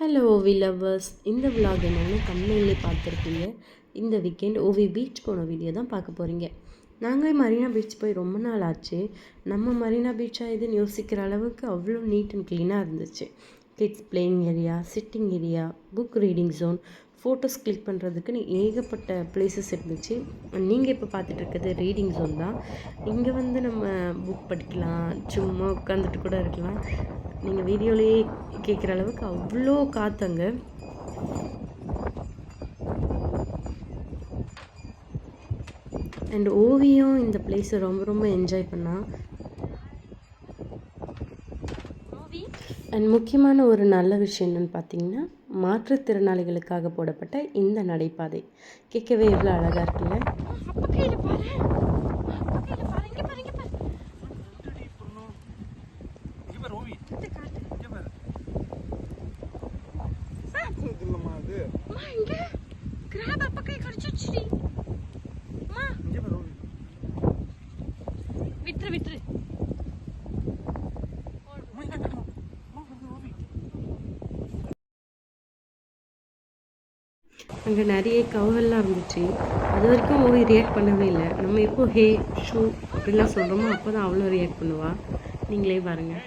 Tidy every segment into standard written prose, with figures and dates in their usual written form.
Hello ஓவி lovers, இந்த vlog என்னென்னு கம்மியிலே பார்த்துருப்பீங்க. இந்த வீக்கெண்ட் ஓவி பீச் போன வீடியோ தான் பார்க்க போகிறீங்க. நாங்களே மரீனா பீச் போய் ரொம்ப நாள் ஆச்சு. நம்ம மரீனா பீச்சாக இதுன்னு யோசிக்கிற அளவுக்கு அவ்வளோ நீட் அண்ட் க்ளீனாக இருந்துச்சு. Kids playing area, sitting area, book reading zone, photos click பண்ணுறதுக்குன்னு ஏகப்பட்ட பிளேசஸ் இருந்துச்சு. நீங்கள் இப்போ பார்த்துட்டு இருக்கிறது ரீடிங் ஜோன் தான். இங்கே வந்து நம்ம புக் படிக்கலாம், சும்மா உட்காந்துட்டு கூட இருக்கலாம். நீங்கள் வீடியோலேயே கேட்குற அளவுக்கு அவ்வளோ காற்றுங்க. அண்ட் ஓவியம் இந்த பிளேஸை ரொம்ப ரொம்ப என்ஜாய் பண்ணால். அண்ட் முக்கியமான ஒரு நல்ல விஷயம் என்னென்னு பார்த்தீங்கன்னா, மாற்றுத்திறனாளிகளுக்காக போடப்பட்ட இந்த நடைபாதை கேட்கவே எவ்வளோ அழகாக இருக்குல்ல. அங்கே நிறைய கவுகள்லாம் இருந்துச்சு. அது வரைக்கும் ஓவி ரியாக்ட் பண்ணவே இல்லை. நம்ம எப்போ ஹே ஷூ அப்படிலாம் சொல்கிறோமோ அப்போ தான் அவ்வளோ ரியாக்ட் பண்ணுவாள். நீங்களே பாருங்கள்.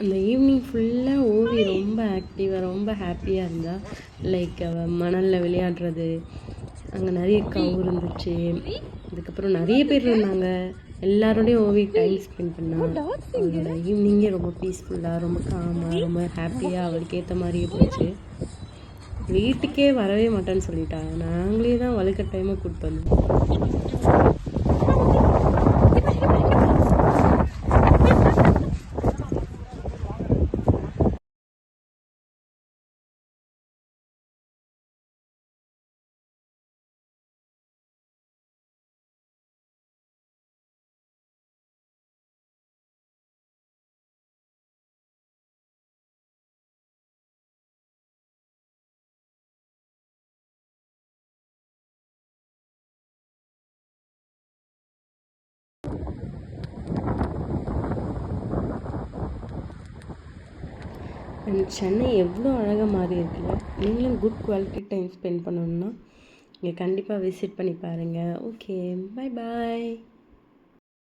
அந்த ஈவினிங் ஃபுல்லாக ஓவி ரொம்ப ஆக்டிவாக ரொம்ப ஹாப்பியாக இருந்தால். லைக் அவள் மணலில் விளையாடுறது, அங்கே நிறைய கவு இருந்துச்சு. அதுக்கப்புறம் நிறைய பேர் இருந்தாங்க. எல்லாரோடையும் ஓவி டைம் ஸ்பெண்ட் பண்ணால். அவளோட ஈவினிங்கே ரொம்ப பீஸ்ஃபுல்லாக, ரொம்ப காமாக, ரொம்ப ஹாப்பியாக அவளுக்கு ஏற்ற மாதிரியே போச்சு. வீட்டுக்கே வரவே மாட்டேன்னு சொல்லிட்டாங்க. நாங்களே தான் வலுக்கட்டாயமாக கூப்பிட்டு வந்தோம். அண்ட் சென்னை எவ்வளோ அழகாக மாறி இருக்குல்ல. நீங்களும் குட் குவாலிட்டி டைம் ஸ்பெண்ட் பண்ணணுன்னா இங்கே கண்டிப்பாக விசிட் பண்ணி பாருங்கள். Okay, bye bye.